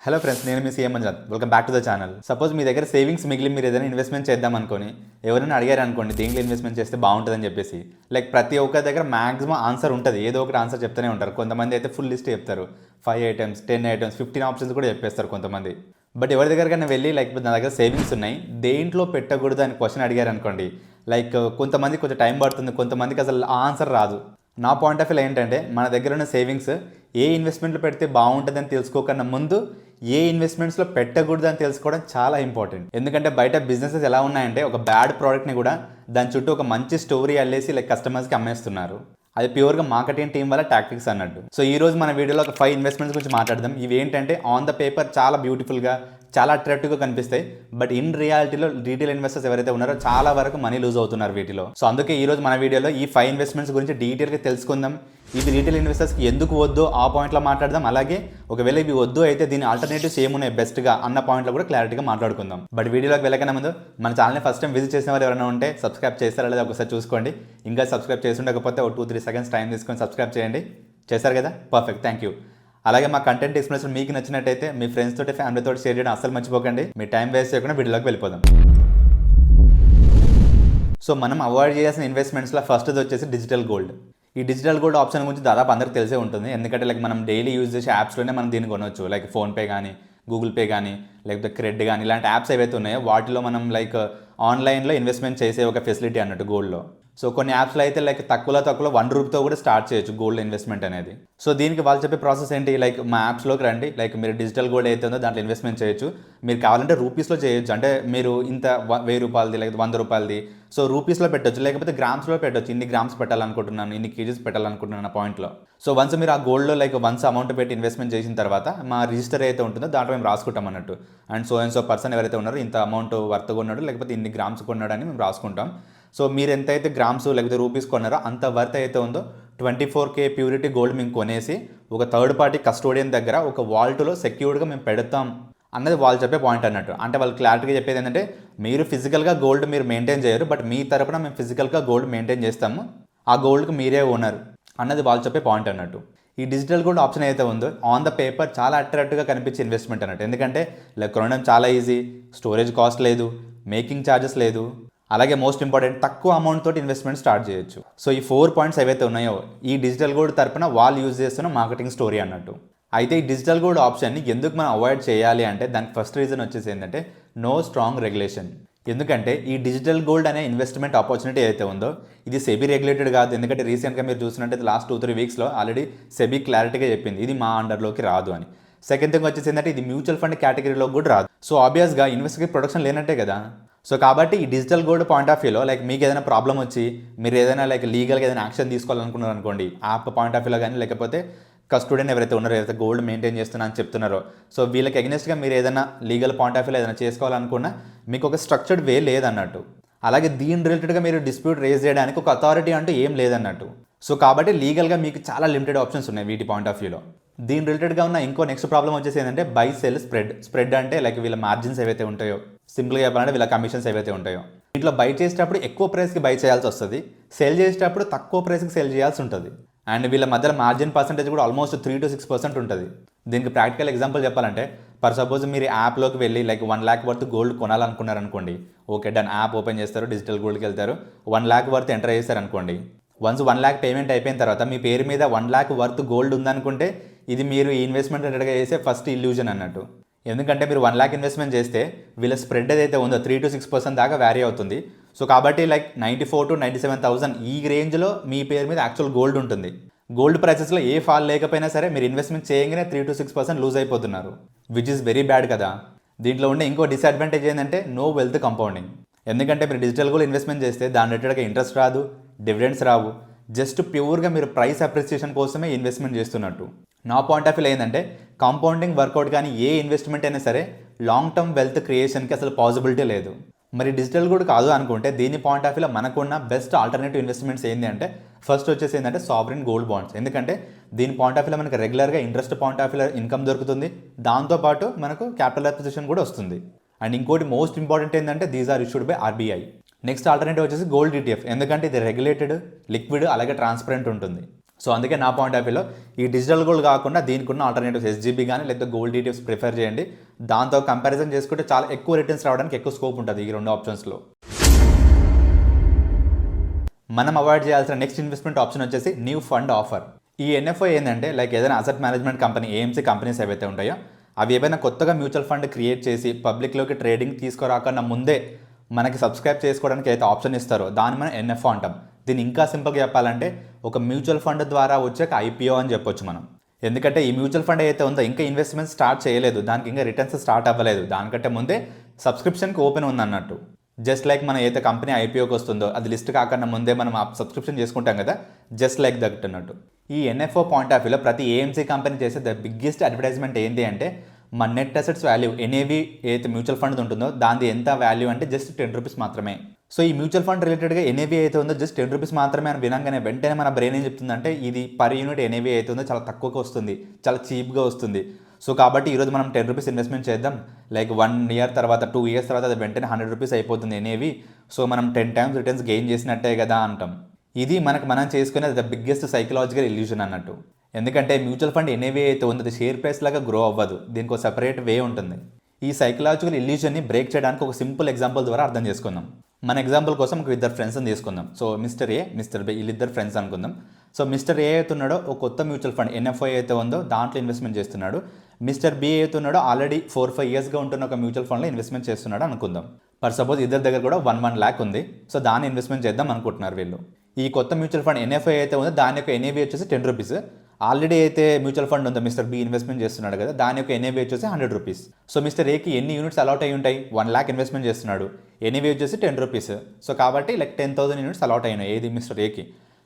Hello friends, నేను మీ CM మంజాత్. Welcome back to the channel. Suppose మీ దగ్గర సేవింగ్స్ మిగిలి మీరు ఏదైనా ఇన్వెస్ట్మెంట్ చేద్దాం అనుకోని ఎవరైనా అడిగారు అనుకోండి, దేంట్లో ఇన్వెస్ట్మెంట్ చేస్తే బాగుంటుందని చెప్పేసి. లైక్ ప్రతి ఒక్కరి దగ్గర మాక్సిమం ఆన్సర్ ఉంటుంది, ఏదో ఒకటి ఆన్సర్ చెప్తూనే ఉంటారు. కొంతమంది అయితే ఫుల్ లిస్ట్ చెప్తారు, 5 ఐటమ్స్, 10 ఐటమ్స్, 15 ఆప్షన్స్ కూడా చెప్పేస్తారు కొంతమంది. బట్ ఎవరి దగ్గరకైనా వెళ్ళి లైక్ నా దగ్గర సేవింగ్స్ ఉన్నాయి, దేంట్లో పెట్టకూడదు అని క్వశ్చన్ అడిగారు అనుకోండి, లైక్ కొంతమంది కొంచెం టైం పడుతుంది, కొంతమందికి అసలు ఆన్సర్ రాదు. నా పాయింట్ ఆఫ్ వ్యూ ఏంటంటే, మన దగ్గర ఉన్న సేవింగ్స్ ఏ ఇన్వెస్ట్మెంట్లో పెడితే బాగుంటుందని తెలుసుకోకన్నా ముందు ఏ ఇన్వెస్ట్మెంట్స్లో పెట్టకూడదు అని తెలుసుకోవడం చాలా ఇంపార్టెంట్. ఎందుకంటే బయట బిజినెసెస్ ఎలా ఉన్నాయంటే, ఒక బ్యాడ్ ప్రోడక్ట్ని కూడా దాని చుట్టూ ఒక మంచి స్టోరీ అల్లేసి లైక్ కస్టమర్స్కి అమ్మేస్తున్నారు. అది ప్యూర్గా మార్కెటింగ్ టీం వల్ల టాక్టిక్స్ అన్నట్టు. సో ఈ రోజు మన వీడియోలో ఒక 5 ఇన్వెస్ట్మెంట్స్ గురించి మాట్లాడదాం. ఇవి ఏంటంటే ఆన్ ద పేపర్ చాలా బ్యూటిఫుల్గా, చాలా అట్రాక్టివ్గా కనిపిస్తాయి, బట్ ఇన్ రియాలిటీలో రీటైల్ ఇన్వెస్టర్స్ ఎవరైతే ఉన్నారో చాలా వరకు మనీ లూజ్ అవుతున్నారు వీటిలో. సో అందుకే ఈ రోజు మన వీడియోలో ఈ 5 ఇన్వెస్ట్మెంట్స్ గురించి డీటెయిల్గా తెలుసుకుందాం. ఇది రీటైల్ ఇన్వెస్టర్స్కి ఎందుకు వద్దో ఆ పాయింట్లో మాట్లాడదాం. అలాగే ఒకవేళ ఇవి వద్దు అయితే దీని ఆల్టర్నేటివ్స్ ఏమున్నాయి బెస్ట్గా అన్న పాయింట్లో కూడా క్లారిటీగా మాట్లాడుకుందాం. బట్ వీడియోలోకి వెళ్ళకన్నా ముందు మన ఛానల్ని ఫస్ట్ టైం విజిట్ చేసిన వాళ్ళు ఎవరైనా ఉంటే సబ్స్క్రైబ్ చేస్తారా లేదా ఒకసారి చూసుకోండి. ఇంకా సబ్స్క్రైబ్ చేసి ఉండకపోతే ఒక 2-3 సెకండ్స్ టైం తీసుకొని సబ్స్క్రైబ్ చేయండి. చేశారు కదా, పర్ఫెక్ట్, థ్యాంక్ యూ. అలాగే మా కంటెంట్ ఎక్స్ప్లెనేషన్ మీకు నచ్చినట్టయితే మీ ఫ్రెండ్స్ తోటి, ఫ్యామిలీతో షేర్ చేయడం అస్సలు మర్చిపోకండి. మీ టైం వేస్ట్ చేయకుండా వీడియోలోకి వెళ్ళిపోదాం. సో మనం అవాయిడ్ చేయాల్సిన ఇన్వెస్ట్మెంట్స్లో ఫస్ట్ది వచ్చేసి డిజిటల్ గోల్డ్. ఈ డిజిటల్ గోల్డ్ ఆప్షన్ గురించి దాదాపు అందరికీ తెలిసే ఉంటుంది. ఎందుకంటే లైక్ మనం డైలీ యూజ్ చేసే యాప్స్లోనే మనం దీన్ని కొనవచ్చు. లైక్ ఫోన్పే కానీ, గూగుల్ పే కానీ, లేకపోతే క్రెడిట్ కానీ, ఇలాంటి యాప్స్ ఏవైతే ఉన్నాయో వాటిలో మనం లైక్ ఆన్లైన్లో ఇన్వెస్ట్మెంట్ చేసే ఒక ఫెసిలిటీ అన్నట్టు గోల్డ్లో. సో కొన్ని యాప్స్లో అయితే లైక్ తక్కువలో ₹1 కూడా స్టార్ట్ చేయొచ్చు గోల్డ్ ఇన్వెస్ట్మెంట్ అనేది. సో దీనికి వాళ్ళు చెప్పే ప్రాసెస్ ఏంటి, లైక్ మా యాప్స్లోకి రండి, లైక్ మీరు డిజిటల్ గోల్డ్ అయితే ఉందో దాంట్లో ఇన్వెస్ట్మెంట్ చేయొచ్చు. మీరు కావాలంటే రూపీస్లో చేయొచ్చు, అంటే మీరు ఇంత ₹1000 లేకపోతే ₹100 సో రూపీస్లో పెట్టొచ్చు, లేకపోతే గ్రామ్స్లో పెట్టొచ్చు. ఇన్ని గ్రామ్స్ పెట్టాలనుకుంటున్నాను, ఇన్ని కేజీస్ పెట్టాలనుకుంటున్నాను పాయింట్లో. సో వన్స్ మీరు ఆ గోల్డ్లో లైక్ అమౌంట్ పెట్టి ఇన్వెస్ట్మెంట్ చేసిన తర్వాత మా రిజిస్టర్ అయితే ఉంటుందో దాంట్లో మేము రాసుకుంటాం అన్నట్టు. అండ్ సో పర్సన్ ఎవరైతే ఉన్నారో ఇంత అమౌంట్ వర్త్ కొన్నాడు, లేకపోతే ఇన్ని గ్రామ్స్ కొన్నాడు అని మేము రాసుకుంటాం. సో మీరు ఎంతైతే గ్రామ్స్ లేకపోతే రూపీస్ కొన్నారో అంత వర్త్ అయితే ఉందో 24K ప్యూరిటీ గోల్డ్ మేము కొనేసి ఒక థర్డ్ పార్టీ కస్టోడియన్ దగ్గర ఒక వాల్ట్లో సెక్యూర్డ్గా మేము పెడతాం అన్నది వాళ్ళు చెప్పే పాయింట్ అన్నట్టు. అంటే వాళ్ళు క్లారిటీగా చెప్పేది ఏంటంటే, మీరు ఫిజికల్గా గోల్డ్ మీరు మెయింటైన్ చేయరు, బట్ మీ తరపున మేము ఫిజికల్గా గోల్డ్ మెయింటైన్ చేస్తాము, ఆ గోల్డ్కి మీరే ఓనర్ అన్నది వాళ్ళు చెప్పే పాయింట్ అన్నట్టు. ఈ డిజిటల్ గోల్డ్ ఆప్షన్ అయితే ఉందో ఆన్ ద పేపర్ చాలా అట్రాక్టివ్గా కనిపించే ఇన్వెస్ట్మెంట్ అన్నట్టు. ఎందుకంటే లైక్ కొనడం చాలా ఈజీ, స్టోరేజ్ కాస్ట్ లేదు, మేకింగ్ ఛార్జెస్ లేదు, అలాగే మోస్ట్ ఇంపార్టెంట్ తక్కువ అమౌంట్ తోటి ఇన్వెస్ట్మెంట్ స్టార్ట్ చేయొచ్చు. సో ఈ 4 పాయింట్స్ ఏవైతే ఉన్నాయో ఈ డిజిటల్ గోల్డ్ తరపున వాళ్ళు యూజ్ చేస్తున్న మార్కెటింగ్ స్టోరీ అన్నట్టు. అయితే ఈ డిజిటల్ గోల్డ్ ఆప్షన్ని ఎందుకు మనం అవాయిడ్ చేయాలి అంటే, దానికి ఫస్ట్ రీజన్ వచ్చేసి ఏంటంటే నో స్ట్రాంగ్ రెగ్యులేషన్. ఎందుకంటే ఈ డిజిటల్ గోల్డ్ అనే ఇన్వెస్ట్మెంట్ ఆపర్చునిటీ అయితే ఉందో ఇది సెబీ రెగ్యులేటెడ్ కాదు. ఎందుకంటే రీసెంట్గా మీరు చూసినట్టయితే లాస్ట్ 2-3 వీక్స్లో ఆల్రెడీ సెబీ క్లారిటీగా చెప్పింది ఇది మా అండర్లోకి రాదు అని. సెకండ్ థింగ్ వచ్చేసి ఏంటంటే ఇది మ్యూచువల్ ఫండ్ కేటగిరీలో కూడా రాదు. సో ఆబ్వియస్గా ఇన్వెస్టర్కి ప్రొటెక్షన్ లేనట్టే కదా. సో కాబట్టి ఈ డిజిటల్ గోల్డ్ పాయింట్ ఆఫ్ వ్యూలో లైక్ మీకు ఏదైనా ప్రాబ్లం వచ్చి మీరు ఏదైనా లైక్ లీగల్గా ఏదైనా యాక్షన్ తీసుకోవాలనుకున్నారు అనుకోండి, యాప్ పాయింట్ ఆఫ్ వ్యూలో కానీ, లేకపోతే కస్టోడియన్ ఎవరైతే ఉన్నారో, ఏదైతే గోల్డ్ మెయింటైన్ చేస్తున్నా అని చెప్తున్నారో, సో వీళ్ళకి అగెనిస్ట్గా మీరు ఏదైనా లీగల్ పాయింట్ ఆఫ్ వ్యూలో ఏదైనా చేసుకోవాలనుకున్నా మీకు ఒక స్ట్రక్చర్డ్ వే లేదన్నట్టు. అలాగే దీని రిలేటెడ్గా మీరు డిస్ప్యూట్ రేజ్ చేయడానికి ఒక అథారిటీ అంటూ ఏం లేదన్నట్టు. సో కాబట్టి లీగల్గా మీకు చాలా లిమిటెడ్ ఆప్షన్స్ ఉన్నాయి వీటి పాయింట్ ఆఫ్ వ్యూలో. దీని రిలేటెడ్గా ఉన్న ఇంకో నెక్స్ట్ ప్రాబ్లం వచ్చేసి ఏంటంటే బై సెల్ స్ప్రెడ్ అంటే లైక్ వీళ్ళ మార్జిన్స్ ఏవైతే ఉంటాయో, సింపుల్గా చెప్పాలంటే వీళ్ళ కమిషన్స్ ఏవైతే ఉంటాయో, ఇంట్లో బై చేసేటప్పుడు ఎక్కువ ప్రైస్కి బై చేయాల్సి వస్తుంది, సెల్ చేసేటప్పుడు తక్కువ ప్రైస్కి సెల్ చేయాల్సి ఉంటుంది. అండ్ వీళ్ళ మధ్యలో మార్జిన్ పర్సెంటేజ్ కూడా ఆల్మోస్ట్ 3-6% ఉంటుంది. దీనికి ప్రాక్టికల్ ఎగ్జాంపుల్ చెప్పాలంటే, ఫర్ సపోజ్ మీరు యాప్లోకి వెళ్ళి లైక్ 1 lakh వర్త్ గోల్డ్ కొనాలనుకున్నారనుకోండి, ఓకే డన్, యాప్ ఓపెన్ చేస్తారు, డిజిటల్ గోల్డ్కి వెళ్తారు, 1 lakh వర్త్ ఎంటర్ చేస్తారనుకోండి. వన్స్ 1 lakh పేమెంట్ అయిపోయిన తర్వాత మీ పేరు మీద 1 lakh వర్త్ గోల్డ్ ఉందనుకుంటే ఇది మీరు ఈ ఇన్వెస్ట్మెంట్ రిలేటెడ్గా చేసే ఫస్ట్ ఇల్యూజన్ అన్నట్టు. ఎందుకంటే మీరు 1 lakh ఇన్వెస్ట్మెంట్ చేస్తే వీళ్ళ స్ప్రెడ్ ఏదైతే ఉందో 3-6% దాకా వ్యారీ అవుతుంది. సో కాబట్టి లైక్ 94,000-97,000 ఈ రేంజ్లో మీ పేరు మీద యాక్చువల్ గోల్డ్ ఉంటుంది. గోల్డ్ ప్రైసెస్లో ఏ ఫాల్ లేకపోయినా సరే మీరు ఇన్వెస్ట్మెంట్ చేయగానే 3-6% లూజ్ అయిపోతున్నారు, విచ్ ఈస్ వెరీ బ్యాడ్ కదా. దీంట్లో ఉండే ఇంకో డిసడ్వాంటేజ్ ఏంటంటే నో వెల్త్ కంపౌండింగ్. ఎందుకంటే మీరు డిజిటల్ గోల్డ్ ఇన్వెస్ట్మెంట్ చేస్తే దాని రిలేటెడ్గా ఇంట్రెస్ట్ రాదు, డివిడెండ్స్ రావు, జస్ట్ ప్యూర్గా మీరు ప్రైస్ అప్రిసియేషన్ కోసమే ఇన్వెస్ట్మెంట్ చేస్తున్నట్టు. నా పాయింట్ ఆఫ్ వ్యూ ఏంటంటే కాంపౌండింగ్ వర్కౌట్ కానీ ఏ ఇన్వెస్ట్మెంట్ అయినా సరే లాంగ్ టర్మ్ వెల్త్ క్రియేషన్కి అసలు పాసిబిలిటీ లేదు. మరి డిజిటల్ కూడా కాదు అనుకుంటే దీని పాయింట్ ఆఫ్ వ్యూలో మనకున్న బెస్ట్ ఆల్టర్నేటివ్ ఇన్వెస్ట్మెంట్స్ ఏంటి అంటే, ఫస్ట్ వచ్చేసి ఏంటంటే సావరిన్ గోల్డ్ బాండ్స్. ఎందుకంటే దీని పాయింట్ ఆఫ్ వ్యూలో మనకు రెగ్యులర్గా ఇంట్రెస్ట్ పాయింట్ ఆఫ్ వ్యూలో ఇన్కమ్ దొరుకుతుంది, దాంతోపాటు మనకు క్యాపిటల్ అక్విజిషన్ కూడా వస్తుంది. అండ్ ఇంకోటి మోస్ట్ ఇంపార్టెంట్ ఏంటంటే these are issued by RBI. Next alternative వచ్చేసి గోల్డ్ ETF. ఎందుకంటే ఇది రెగ్యులేటెడ్, లిక్విడ్, అలాగే ట్రాన్స్పరెంట్ ఉంటుంది. సో అందుకే నా పాయింట్ ఆఫ్ వ్యూలో ఈ డిజిటల్ గోల్డ్ కాకుండా దీనికి ఉన్న ఆల్టర్నేటివ్స్ ఎస్జీబీ కానీ లేకపోతే గోల్డ్ ఈటీఎఫ్స్ ప్రిఫర్ చేయండి. దాంతో కంపారిజన్ చేసుకుంటే చాలా ఎక్కువ రిటర్న్స్ రావడానికి ఎక్కువ స్కోప్ ఉంటుంది ఈ రెండు ఆప్షన్స్లో. మనం అవాయిడ్ చేయాల్సిన నెక్స్ట్ ఇన్వెస్ట్మెంట్ ఆప్షన్ వచ్చేసి న్యూ ఫండ్ ఆఫర్. ఈ ఎన్ఎఫ్ఓ ఏంటంటే లైక్ ఏదైనా asset management company AMC companies ఏవైతే ఉంటాయో అవి ఏవైనా కొత్తగా మ్యూచువల్ ఫండ్ క్రియేట్ చేసి పబ్లిక్లోకి ట్రేడింగ్ తీసుకురాకన్నా ముందే మనకి సబ్స్క్రైబ్ చేసుకోవడానికి అయితే ఆప్షన్ ఇస్తారో దాన్ని మనం ఎన్ఎఫ్ఓ అంటాం. దీన్ని ఇంకా సింపుల్గా చెప్పాలంటే ఒక మ్యూచువల్ ఫండ్ ద్వారా వచ్చే ఐపీఓ అని చెప్పొచ్చు మనం. ఎందుకంటే ఈ మ్యూచువల్ ఫండ్ అయితే ఉందో ఇంకా ఇన్వెస్ట్మెంట్ స్టార్ట్ చేయలేదు, దానికి ఇంకా రిటర్న్స్ స్టార్ట్ అవ్వలేదు, దానికంటే ముందే సబ్స్క్రిప్షన్కి ఓపెన్ ఉందన్నట్టు. జస్ట్ లైక్ మనం ఏదైతే కంపెనీ ఐపీఓకి వస్తుందో అది లిస్ట్ కాకుండా ముందే మనం సబ్స్క్రిప్షన్ చేసుకుంటాం కదా, జస్ట్ లైక్ దట్ అన్నట్టు. ఈ ఎన్ఎఫ్ఓ పాయింట్ ఆఫ్ వ్యూలో ప్రతి ఏఎంసీ కంపెనీ చేసే ద బిగ్గెస్ట్ అడ్వర్టైజ్మెంట్ ఏంటి అంటే మన నెట్ అసెట్స్ వాల్యూ ఎన్ఏవి ఏదైతే మ్యూచువల్ ఫండ్ ఉంటుందో దాని ఎంత వాల్యూ అంటే జస్ట్ 10 రూపీస్ మాత్రమే. సో ఈ మ్యూచువల్ ఫండ్ రిలేటెడ్గా ఎన్ఏవి అయితే ఉందో జస్ట్ 10 రూపీస్ మాత్రమే అని వినంగానే వెంటనే మన బ్రెయిన్ ఏం చెప్తుందంటే ఇది పర్ యూనిట్ ఎన్ఏవి అయితే ఉందో చాలా తక్కువగా వస్తుంది, చాలా చీప్గా వస్తుంది. సో కాబట్టి ఈరోజు మనం 10 రూపీస్ ఇన్వెస్ట్మెంట్ చేద్దాం, లైక్ 1 ఇయర్ తర్వాత 2 ఇయర్స్ తర్వాత అది వెంటనే 100 రూపీస్ అయిపోతుంది ఎన్ఏవి, సో మనం 10 టైమ్స్ రిటర్న్స్ గెయిన్ చేసినట్టే కదా అంటాం. ఇది మనం చేసుకునే ద బిగ్గెస్ట్ సైకలాజికల్ ఇల్యూషన్ అన్నట్టు. ఎందుకంటే మ్యూచువల్ ఫండ్ ఎన్ఏవి అయితే ఉంది అది షేర్ ప్రైస్ లాగా గ్రో అవ్వదు, దీనికి ఒక సెపరేట్ వే ఉంటుంది. ఈ సైకలాజికల్ ఇల్యూషన్ని బ్రేక్ చేయడానికి ఒక సింపుల్ ఎగ్జాంపుల్ ద్వారా అర్థం చేసుకుందాం. మన ఎగ్జాంపుల్ కోసం ఒక ఇద్దరు ఫ్రెండ్స్ని తీసుకుందాం. సో మిస్టర్ ఏ, మిస్టర్ బి వీళ్ళిద్దరు ఫ్రెండ్స్ అనుకుందాం. సో మిస్టర్ ఏ అయితే ఉన్నాడో ఒక కొత్త మ్యూచువల్ ఫండ్ ఎన్ఎఫ్ఐ అయితే ఉందో దాంట్లో ఇన్వెస్ట్మెంట్ చేస్తున్నాడు. మిస్టర్ బి అయితే ఉన్నాడో ఆల్రెడీ 4-5 ఇయర్స్గా ఉంటున్న ఒక మ్యూచువల్ ఫండ్లో ఇన్వెస్ట్మెంట్ చేస్తున్నాడు అనుకుందాం. ఫర్ సపోజ్ ఇద్దరి దగ్గర కూడా 1 lakh ఉంది. సో దాన్ని ఇన్వెస్ట్మెంట్ చేద్దాం అనుకుంటున్నారు వీళ్ళు. ఈ కొత్త మ్యూచువల్ ఫండ్ ఎన్ఎఫ్ఐ అయితే ఉందో దాని యొక్క ఎన్ఏవి వచ్చేసి 10 రూపీస్. ఆల్రెడీ అయితే మ్యూచువల్ ఫండ్ ఉందో మిస్టర్ బి ఇన్వెస్ట్మెంట్ చేస్తున్నాడు కదా, దాని యొక్క ఎన్ఏవి వచ్చేసి 100 రూపీస్. సో మిస్టర్ ఏకి ఎన్ని యూనిట్స్ అలాట్ అయి ఉంటాయి, 1 lakh ఇన్వెస్ట్మెంట్ చేస్తున్నాడు, ఎన్ఏవి వచ్చేసి 10 రూపీస్. సో కాబట్టి లైక్ 10,000 యూనిట్స్ అలాట్ అయినాయి ఏది మిస్టర్ ఏకి.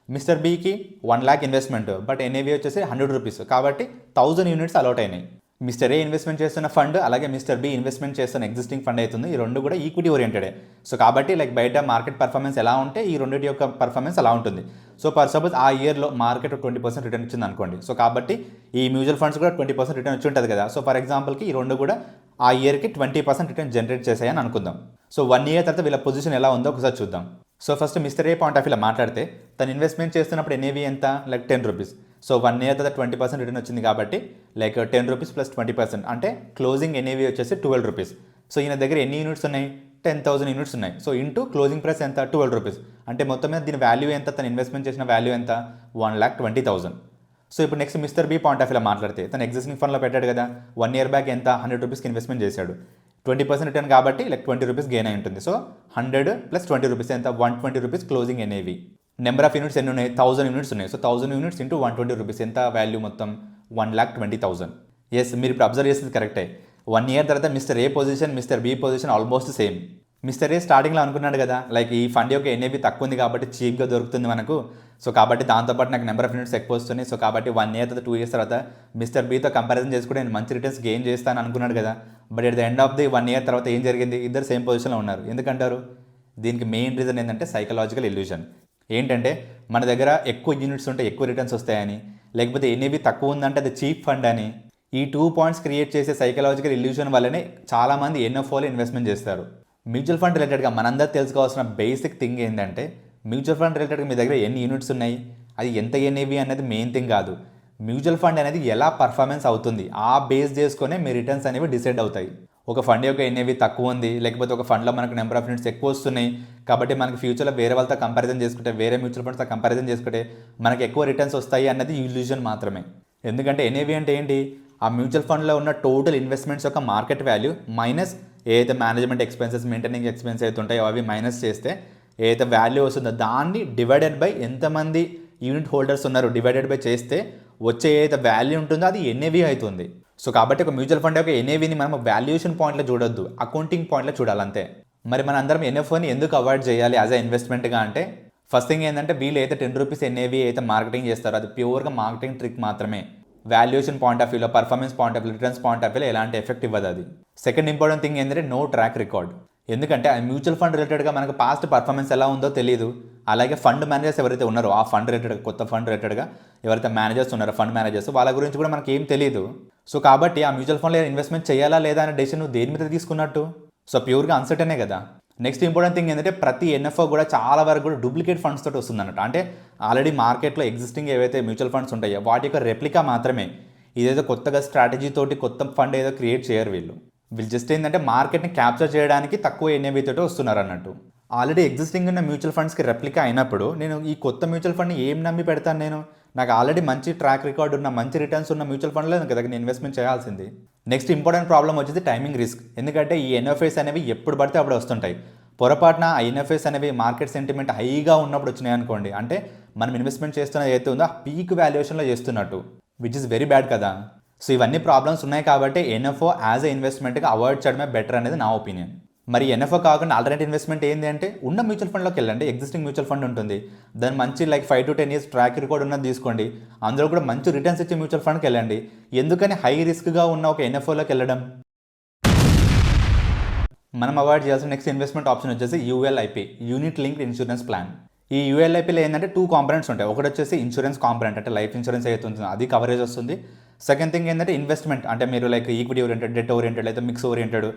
మిస్టర్ బికి 1 lakh ఇన్వెస్ట్మెంట్ బట్ ఎన్ఏవి వచ్చేసి 100 రూపీస్, కాబట్టి 1000 యూనిట్స్ అలాట్ అయినాయి. మిస్టర్ ఏ ఇన్వెస్ట్మెంట్ చేస్తున్న ఫండ్ అలాగే మిస్టర్ బి ఇన్వెస్ట్మెంట్ చేస్తున్న ఎగ్జిస్టింగ్ ఫండ్ అవుతుంది, ఈ రెండు కూడా ఈక్విటీ ఓరియంటెడే. సో కాబట్టి లైక్ బయట మార్కెట్ పర్ఫార్మెన్స్ ఎలా ఉంటే ఈ రెండింటి యొక్క పర్ఫార్మెన్స్ అలా ఉంటుంది. సో ఫర్ సపోజ్ ఆ ఇయర్లో మార్కెట్ 20% రిటర్న్ వచ్చింది అనుకోండి. సో కాబట్టి ఈ మ్యూచువల్ ఫండ్స్ కూడా 20% రిటర్న్ వచ్చి ఉంటుంది కదా. సో ఫర్ ఎగ్జాంపుల్కి ఈ రెండు కూడా ఆ ఇయర్కి 20% రిటర్న్ జనరేట్ చేసాయని అనుకుందాం. సో 1 year తర్వాత వీళ్ళ పొజిషన్ ఎలా ఉందో ఒకసారి చూద్దాం. So first mister A point of వ్యూలో మాట్లాడితే తను ఇన్వెస్ట్మెంట్ చేస్తున్నప్పుడు ఎన్ఏవి ఎంత, లైక్ 10 రూపీస్. సో 1 year తర్వాత 20% రిటర్న్ వచ్చింది కాబట్టి లైక్ 10 రూపీస్ ప్లస్ 20% అంటే క్లోజింగ్ ఎన్ఏవి వచ్చేసి 12 రూపీస్. సో ఈయన దగ్గర ఎన్ని యూనిట్స్ ఉన్నాయి, 10,000 యూనిట్స్ ఉన్నాయి. సో ఇంటూ క్లోజింగ్ ప్రైస్ ఎంత, 12 రూపీస్. అంటే మొత్తం మీద దీని వాల్యూ ఎంత, తను ఇన్వెస్ట్మెంట్ చేసిన వాల్యూ ఎంత, 1,20,000. సో ఇప్పుడు next mister B point of వ్యూలో మాట్లాడితే తను ఎగ్జిస్టింగ్ ఫండ్లో పెట్టాడు కదా, 1 year బ్యాక్ ఎంత, 100 రూపీస్కి ఇన్వెస్ట్మెంట్ చేశాడు, 20% రిటర్న్ కాబట్టి లైక్ 20 రూపీస్ గెయిన్ అయి ఉంటుంది. సో 100 ప్లస్ 20 రూపీస్ ఎంత, 120 rupees closing NAV. Number of units ఎన్ని ఉన్నాయి, 1000 యూనిట్స్ ఉన్నాయి. సో 1000 యూనిట్స్ ఇంటూ 120 రూపీస్ ఎంత వాల్యూ మొత్తం, 1,20,000. ఎస్, మీరు ఇప్పుడు అబ్జర్వ్ చేసేది కరెక్టే. 1 year తర్వాత mister A position mister B position almost same. Mister A స్టార్టింగ్లో అనుకున్నాడు కదా లైక్ ఈ ఫండ్ యొక్క ఎన్ఏవి తక్కువ ఉంది కాబట్టి చీప్గా దొరుకుతుంది మనకు, సో కాబట్టి దాంతోపాటు నాకు నెంబర్ ఆఫ్ యూనిట్స్ ఎక్కువ వస్తున్నాయి. సో కాబట్టి 1 year తర్వాత 2 years తర్వాత మిస్టర్ బితో కంపారిజన్ చేసుకుంటే నేను మంచి రిటర్న్స్ గెయిన్ చేస్తాను అనుకున్నాడు కదా. But at the end of the 1 year తర్వాత ఏం జరిగింది, ఇద్దరు సేమ్ పొజిషన్లో ఉన్నారు. ఎందుకంటారు, దీనికి మెయిన్ రీజన్ ఏంటంటే సైకలాజికల్ ఇల్యూషన్. ఏంటంటే మన దగ్గర ఎక్కువ యూనిట్స్ ఉంటే ఎక్కువ రిటర్న్స్ వస్తాయని, లేకపోతే ఎన్ఏవి తక్కువ ఉందంటే అది చీప్ ఫండ్ అని. ఈ 2 points క్రియేట్ చేసే సైకలాజికల్ ఇల్యూషన్ వల్లనే చాలామంది ఎన్ఎఫ్ఓలో ఇన్వెస్ట్మెంట్ చేస్తారు. మ్యూచువల్ ఫండ్ రిలేటెడ్గా మనందరూ తెలుసుకోవాల్సిన బేసిక్ థింగ్ ఏంటంటే మ్యూచువల్ ఫండ్ రిలేటెడ్గా మీ దగ్గర ఎన్ని యూనిట్స్ ఉన్నాయి, అది ఎంత ఎన్ఏవి అనేది మెయిన్ థింగ్ కాదు. మ్యూచువల్ ఫండ్ అనేది ఎలా పర్ఫార్మెన్స్ అవుతుంది ఆ బేస్ చేసుకునే మీ రిటర్న్స్ అనేవి డిసైడ్ అవుతాయి. ఒక ఫండ్ యొక్క ఎన్ఏవి తక్కువ ఉంది, లేకపోతే ఒక ఫండ్లో మనకు నెంబర్ ఆఫ్ యూనిట్స్ ఎక్కువ వస్తున్నాయి కాబట్టి మనకి ఫ్యూచర్లో వేరే వాళ్ళతో కంపారిజన్ చేసుకుంటే, వేరే మ్యూచువల్ ఫండ్స్తో కంపారిజన్ చేసుకుంటే మనకి ఎక్కువ రిటర్న్స్ వస్తాయి అన్నది ఇల్యూజన్ మాత్రమే. ఎందుకంటే ఎన్ఏవి అంటే ఏంటి, ఆ మ్యూచువల్ ఫండ్లో ఉన్న టోటల్ ఇన్వెస్ట్మెంట్స్ యొక్క మార్కెట్ వాల్యూ మైనస్ ఏదైతే మేనేజ్మెంట్ ఎక్స్పెన్సెస్ మెయింటైనింగ్ ఎక్స్పెన్స్ అయితే ఉంటాయో అవి మైనస్ చేస్తే ఏదైతే వాల్యూ వస్తుందో దాన్ని డివైడెడ్ బై ఎంతమంది యూనిట్ హోల్డర్స్ ఉన్నారు డివైడెడ్ బై చేస్తే వచ్చే ఏదైతే వాల్యూ ఉంటుందో అది ఎన్ఏవి అవుతుంది. సో కాబట్టి ఒక మ్యూచువల్ ఫండ్ యొక్క ఎన్ఏవిని మనం వాల్యుయేషన్ పాయింట్లో చూడొద్దు, అకౌంటింగ్ పాయింట్లో చూడాలంతే. మరి మన అందరం ఎన్ఎఫ్ఓని ఎందుకు అవాయిడ్ చేయాలి యాజ్ అ ఇన్వెస్ట్మెంట్గా అంటే, ఫస్ట్ థింగ్ ఏంటంటే వీళ్ళు అయితే 10 రూపీస్ ఎన్ఏవి అయితే మార్కెటింగ్ చేస్తారో అది ప్యూర్గా మార్కెటింగ్ ట్రిక్ మాత్రమే. వాల్యుయేషన్ పాయింట్ ఆఫ్ వ్యూలో, performance point of view, returns point of వ్యూలో ఎలాంటి ఎఫెక్ట్ ఇవ్వదు అది. సెకండ్ ఇంపార్టెంట్ థింగ్ ఏంటంటే నో ట్రాక్ రికార్డ్. ఎందుకంటే ఆ మ్యూచువల్ ఫండ్ రిలేటెడ్గా మనకు పాస్ట్ పర్ఫార్మెన్స్ ఎలా ఉందో తెలియదు. అలాగే ఫండ్ మేనేజర్స్ ఎవరైతే ఉన్నారో ఆ ఫండ్ రిలేటెడ్గా, కొత్త ఫండ్ రిలేటెడ్గా ఎవరైతే మేనేజర్స్ ఉన్నారో ఫండ్ మేనేజర్స్, వాళ్ళ గురించి కూడా మనకి ఏం తెలియదు. సో కాబట్టి ఆ మ్యూచువల్ ఫండ్లో ఇన్వెస్ట్మెంట్ చేయాలా లేదా అనే డెసిషన్ నువ్వు దేని మీద తీసుకున్నట్టు, సో ప్యూర్గా అన్సర్టనే కదా. నెక్స్ట్ ఇంపార్టెంట్ థింగ్ ఏంటంటే ప్రతి ఎన్ఎఫ్ఓ కూడా చాలా వరకు కూడా డూప్లికేట్ ఫండ్స్ తోటి వస్తుంది అన్నట్టు. అంటే ఆల్రెడీ మార్కెట్లో ఎగ్జిస్టింగ్ ఏవైతే మ్యూచువల్ ఫండ్స్ ఉంటాయో వాటి యొక్క రెప్లికా మాత్రమే. ఇదేదో కొత్తగా స్ట్రాటజీ తోటి కొత్త ఫండ్ ఏదో క్రియేట్ చేయరు వీళ్ళు జస్ట్ ఏంటంటే మార్కెట్ని క్యాప్చర్ చేయడానికి తక్కువ ఎన్ఏవి తోటి వస్తున్నారు అన్నట్టు. ఆల్రెడీ ఎగ్జిస్టింగ్ ఉన్న మ్యూచువల్ ఫండ్స్కి రెప్లికా అయినప్పుడు నేను ఈ కొత్త మ్యూచువల్ ఫండ్ని ఏం నమ్మి పెడతాను? నాకు ఆల్రెడీ మంచి ట్రాక్ రికార్డ్ ఉన్న మంచి రిటర్న్స్ ఉన్న మ్యూచువల్ ఫండ్లో కదా నేను ఇన్వెస్ట్మెంట్ చేయాల్సింది. నెక్స్ట్ ఇంపార్టెంట్ ప్రాబ్లం వచ్చేసి టైమింగ్ రిస్క్. ఎందుకంటే ఈ ఎన్ఎఫ్ఐస్ అనేవి ఎప్పుడు పడితే అప్పుడు వస్తుంటాయి. పొరపాటున ఆ ఎన్ఎఫ్ఐస్ అనేవి మార్కెట్ సెంటిమెంట్ హైగా ఉన్నప్పుడు వచ్చినాయి అనుకోండి, అంటే మనం ఇన్వెస్ట్మెంట్ చేస్తున్నది ఏదైతే ఉందో పీక్ వాల్యుయేషన్లో చేస్తున్నట్టు, విచ్ ఇస్ వెరీ బ్యాడ్ కదా. సో ఇవన్నీ ప్రాబ్లమ్స్ ఉన్నాయి కాబట్టి ఎన్ఎఫ్ఓ యాజ్ ఎ ఇన్వెస్ట్మెంట్గా అవాయిడ్ చేయడమే బెటర్ అనేది నా ఒపీనియన్. మరి ఎన్ఎఫ్ఓ కాకుండా ఆల్టర్నేట్ ఇన్వెస్ట్మెంట్ ఏంటి అంటే ఉన్న మ్యూచువల్ ఫండ్లోకి వెళ్ళండి. ఎగ్జిస్టింగ్ మ్యూచువల్ ఫండ్ ఉంటుంది, దాని మంచి 5 to 10 years ట్రాక్ రికార్డ్ ఉన్నది తీసుకోండి. అందులో కూడా మంచి రిటర్న్స్ ఇచ్చే మ్యూచువల్ ఫండ్కి వెళ్ళండి. ఎందుకని హై రిస్క్గా ఉన్న ఒక ఎన్ఎఫ్ఓలోకి వెళ్ళడం? మనం అవాయిడ్ చేయాల్సిన నెక్స్ట్ ఇన్వెస్ట్మెంట్ ఆప్షన్ వచ్చేసి యూఎల్ఐపి, యూనిట్ లింక్డ్ ఇన్సూరెన్స్ ప్లాన్. ఈ యూఎల్ఐపిలో ఏంటంటే 2 కాంపనెంట్స్ ఉంటాయి. ఒకటి వచ్చేసి ఇన్సూరెన్స్ కాంపనెంట్, అంటే లైఫ్ ఇన్సూరెన్స్ అయితే ఉంటుందో అది కవరేజ్ వస్తుంది. సెకండ్ థింగ్ ఏంటంటే ఇన్వెస్ట్మెంట్, అంటే మీరు ఈక్విటీ ఓరియంటెడ్, డెట్ ఓరియంటెడ్, లేదా మిక్స్ ఓరియంటెడ్,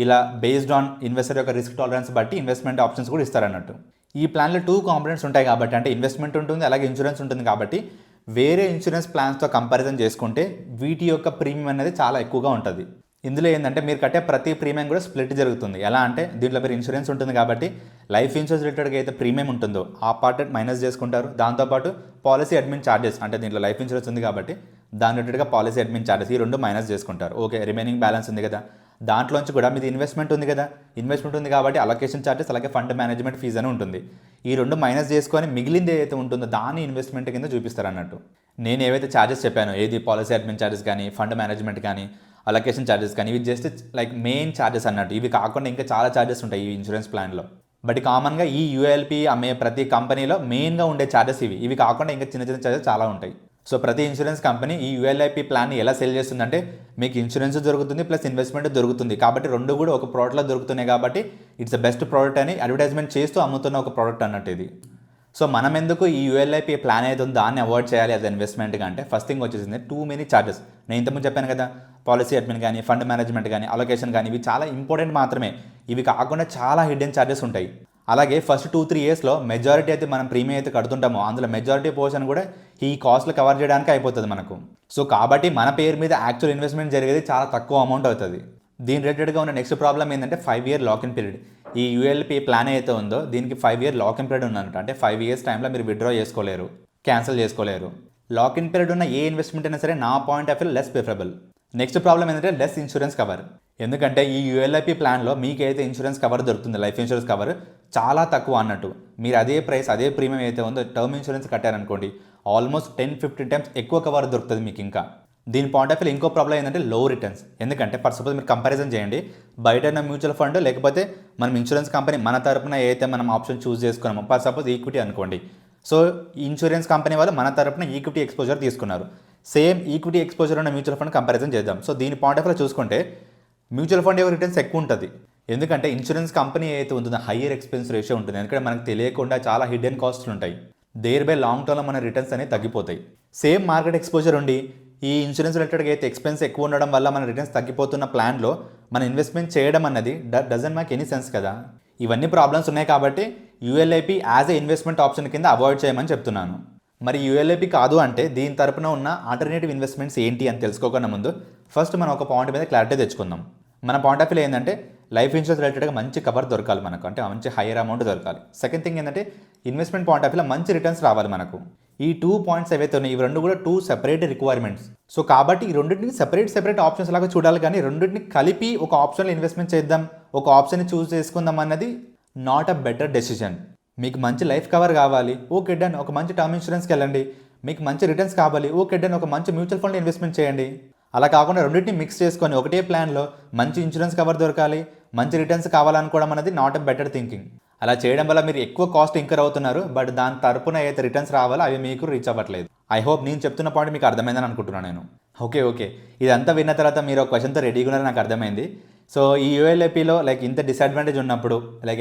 ఇలా బేస్డ్ ఆన్ ఇన్వెస్టర్ యొక్క రిస్క్ టాలరెన్స్ బట్టి ఇన్వెస్ట్మెంట్ ఆప్షన్స్ కూడా ఇస్తారన్నట్టు. ఈ ప్లాన్లో 2 కాంపనెంట్స్ ఉంటాయి కాబట్టి, అంటే ఇన్వెస్ట్మెంట్ ఉంటుంది అలాగే ఇన్సూరెన్స్ ఉంటుంది కాబట్టి వేరే ఇన్సూరెన్స్ ప్లాన్స్తో కంపారిజన్ చేసుకుంటే వీటి యొక్క ప్రీమియం అనేది చాలా ఎక్కువగా ఉంటుంది. ఇందులో ఏంటంటే మీరు కట్టే ప్రతి ప్రీమియం కూడా స్ప్లిట్ జరుగుతుంది. ఎలా అంటే దీంట్లో మీరు ఇన్సూరెన్స్ ఉంటుంది కాబట్టి లైఫ్ ఇన్సూరెన్స్ రిలేటెడ్గా అయితే ప్రీమియం ఉంటుందో ఆ పార్ట్ మైనస్ చేసుకుంటారు. దాంతోపాటు పాలసీ అడ్మిన్ ఛార్జెస్, అంటే దీంట్లో లైఫ్ ఇన్సూరెన్స్ ఉంది కాబట్టి దాని రిలేటెడ్గా పాలసీ అడ్మిన్ ఛార్జెస్ ఈ 2 మైనస్ చేసుకుంటారు. ఓకే, రిమైనింగ్ బ్యాలెన్స్ ఉంది కదా, దాంట్లోంచి కూడా మీది ఇన్వెస్ట్మెంట్ ఉంది కదా, ఇన్వెస్ట్మెంట్ ఉంది కాబట్టి అలొకేషన్ ఛార్జెస్ అలాగే ఫండ్ మేనేజ్మెంట్ ఫీజు అని ఉంటుంది. ఈ 2 మైనస్ చేసుకొని మిగిలింది ఏదైతే ఉంటుందో దాన్ని ఇన్వెస్ట్మెంట్ కింద చూపిస్తారు అన్నట్టు. నేను ఏవైతే ఛార్జెస్ చెప్పానో, ఏది పాలసీ అడ్మిన్ ఛార్జెస్ కానీ ఫండ్ మేనేజ్మెంట్ కానీ అలొకేషన్ ఛార్జెస్ కానీ, ఇవి జస్ట్ మెయిన్ ఛార్జెస్ అన్నట్టు. ఇవి కాకుండా ఇంకా చాలా ఛార్జెస్ ఉంటాయి ఈ ఇన్సూరెన్స్ ప్లాన్లో. బట్ కామన్గా ఈ యూఎల్పి అమ్మే ప్రతి కంపెనీలో మెయిన్గా ఉండే ఛార్జెస్ ఇవి కాకుండా ఇంకా చిన్న చిన్న ఛార్జెస్ చాలా ఉంటాయి. సో ప్రతి ఇన్సూరెన్స్ కంపెనీ ఈ యూఎల్ఐపి ప్లాన్ని ఎలా సెల్ చేస్తుందంటే మీకు ఇన్సూరెన్స్ దొరుకుతుంది ప్లస్ ఇన్వెస్ట్మెంట్ దొరుకుతుంది కాబట్టి 2 కూడా ఒక ప్రోడక్ట్లో దొరుకుతున్నాయి కాబట్టి ఇట్స్ ద బెస్ట్ ప్రోడక్ట్ అని అడ్వర్టైజ్మెంట్ చేస్తూ అమ్ముతున్న ఒక ప్రోడక్ట్ అన్నట్టు ఇది. సో మనం ఎందుకు ఈ యూఎల్ఐపి ప్లాన్ అయితే ఉందో దాన్ని అవాయిడ్ చేయాలి యాజ్ ఇన్వెస్ట్మెంట్గా అంటే ఫస్ట్ థింగ్ వచ్చేసింది టూ మెనీ ఛార్జెస్. నేను ఇంతకుముందు చెప్పాను కదా, పాలసీ అడ్మిన్ కానీ ఫండ్ మేనేజ్మెంట్ కానీ అలొకేషన్ కానీ ఇవి చాలా ఇంపార్టెంట్ మాత్రమే. ఇవి కాకుండా చాలా హిడెన్ ఛార్జెస్ ఉంటాయి. అలాగే ఫస్ట్ 2-3 ఇయర్స్లో మెజారిటీ అయితే మనం ప్రీమియం అయితే కడుతుంటామో అందులో మెజారిటీ పోర్షన్ కూడా ఈ కాస్ట్లు కవర్ చేయడానికి అయిపోతుంది మనకు. సో కాబట్టి మన పేరు మీద యాక్చువల్ ఇన్వెస్ట్మెంట్ జరిగేది చాలా తక్కువ అమౌంట్ అవుతుంది. దీని రిలేటెడ్గా ఉన్న నెక్స్ట్ ప్రాబ్లం ఏంటంటే 5 year లాక్ ఇన్ పీరియడ్. ఈ యూఎల్పి ప్లాన్ అయితే ఉందో దీనికి 5 year లాక్ ఇన్ పీరియడ్ ఉందన్నమాట. అంటే 5 years టైంలో మీరు విత్డ్రా చేసుకోలేరు, క్యాన్సిల్ చేసుకోలేరు. లాక్ ఇన్ పీరియడ్ ఉన్న ఏ ఇన్వెస్ట్మెంట్ అయినా సరే నా point of view less preferable. Next problem ఏంటంటే లెస్ ఇన్సూరెన్స్ కవర్. ఎందుకంటే ఈ యూఎల్ఐపి ప్లాన్లో మీకైతే ఇన్సూరెన్స్ కవర్ దొరుకుతుంది, లైఫ్ ఇన్సూరెన్స్ కవర్ చాలా తక్కువ అన్నట్టు. మీరు అదే ప్రైస్ అదే ప్రీమియం అయితే ఉందో టర్మ్ ఇన్సూరెన్స్ కట్టారనుకోండి ఆల్మోస్ట్ 10-15 times ఎక్కువ కవర్ దొరుకుతుంది మీకు. ఇంకా దీని పాయింట్ ఆఫ్ వ్యూ ఇంకో ప్రాబ్లం ఏంటంటే లో రిటర్న్స్. ఎందుకంటే ఫర్ సపోజ్ మీరు కంపారిజన్ చేయండి, బయట ఉన్న మ్యూచువల్ ఫండ్ లేకపోతే మనం ఇన్సూరెన్స్ కంపెనీ మన తరపున ఏదైతే మనం ఆప్షన్ చూస్ చేసుకున్నామో, ఫర్ సపోజ్ ఈక్విటీ అనుకోండి. సో ఇన్సూరెన్స్ కంపెనీ వాళ్ళు మన తరపున ఈక్విటీ ఎక్స్పోజర్ తీసుకున్నారు. సేమ్ ఈక్విటీ ఎక్స్పోజర్ ఉన్న మ్యూచువల్ ఫండ్ కంపారిజన్ చేద్దాం. సో దీని పాయింట్ ఆఫ్ వ్యూ చూసుకుంటే మ్యూచువల్ ఫండ్ యొక్క రిటర్న్స్ ఎక్కువ ఉంటుంది. ఎందుకంటే ఇన్సూరెన్స్ కంపెనీ అయితే ఉంటుందో హయ్యర్ ఎక్స్పెన్స్ రేషియో ఉంటుంది. ఎందుకంటే మనకు తెలియకుండా చాలా హిడెన్ కాస్ట్లు ఉంటాయి. దేర్ బై లాంగ్ టర్మ్లో మన రిటర్న్స్ అనేవి తగ్గిపోతాయి. సేమ్ మార్కెట్ ఎక్స్పోజర్ ఉండి ఈ ఇన్సూరెన్స్ రిలేటెడ్గా అయితే ఎక్స్పెన్స్ ఎక్కువ ఉండడం వల్ల మన రిటర్న్స్ తగ్గిపోతున్న ప్లాన్లో మన ఇన్వెస్ట్మెంట్ చేయడం అన్నది డజంట్ మేక్ ఎనీ సెన్స్ కదా. ఇవన్నీ ప్రాబ్లమ్స్ ఉన్నాయి కాబట్టి యూఎల్ఐపి యాజ్ ఎ ఇన్వెస్ట్మెంట్ ఆప్షన్ కింద అవాయిడ్ చేయమని చెప్తున్నాను. మరి యూఎల్ఐపి కాదు అంటే దీని తరపున ఉన్న ఆల్టర్నేటివ్ ఇన్వెస్ట్మెంట్స్ ఏంటి అని తెలుసుకోకుండా ముందు ఫస్ట్ మనం ఒక పాయింట్ మీద క్లారిటీ తెచ్చుకుందాం. మన పాయింట్ ఆఫ్ వ్యూ ఏంటంటే లైఫ్ ఇన్సూరెన్స్ రిలేటెడ్గా మంచి కవర్ దొరకాలి మనకు, అంటే మంచి హైయర్ అమౌంట్ దొరకాలి. సెకండ్ థింగ్ ఏంటంటే ఇన్వెస్ట్మెంట్ పాయింట్ ఆఫ్ వ్యూలో మంచి రిటర్న్స్ రావాలి మనకు. ఈ 2 పాయింట్స్ ఏవైతే ఉన్నాయి ఇవి 2 కూడా 2 సెపరేట్ రిక్వైర్మెంట్స్. సో కాబట్టి ఈ రెండింటిని సెపరేట్ ఆప్షన్స్ లాగా చూడాలి, కానీ రెండింటిని కలిపి ఒక ఆప్షన్లో ఇన్వెస్ట్మెంట్ చేద్దాం, ఒక ఆప్షన్ని చూస్ చేసుకుందాం అన్నది నాట్ అ బెటర్ డెసిషన్. మీకు మంచి లైఫ్ కవర్ కావాలి, ఓకే డన్, ఒక మంచి టర్మ్ ఇన్సూరెన్స్కి వెళ్ళండి. మీకు మంచి రిటర్న్స్ కావాలి, ఓకే డన్, ఒక మంచి మ్యూచువల్ ఫండ్లో ఇన్వెస్ట్మెంట్ చేయండి. అలా కాకుండా రెండింటిని మిక్స్ చేసుకొని ఒకటే ప్లాన్లో మంచి ఇన్సూరెన్స్ కవర్ దొరకాలి, మంచి రిటర్న్స్ కావాలనుకోవడం అనేది నాట్ అ బెటర్ థింకింగ్. అలా చేయడం వల్ల మీరు ఎక్కువ కాస్ట్ ఇంకర్ అవుతున్నారు, బట్ దాని తరపున అయితే రిటర్న్స్ రావాలో అవి మీకు రీచ్ అవ్వట్లేదు. ఐ హోప్ నేను చెప్తున్న పాయింట్ మీకు అర్థమైందని అనుకుంటున్నాను నేను. ఓకే ఇదంతా విన్న తర్వాత మీరు ఒక క్వశ్చన్తో రెడీగా ఉన్నారని నాకు అర్థమైంది. సో ఈ యూఎల్ఐపిలో ఇంత డిసడ్వాంటేజ్ ఉన్నప్పుడు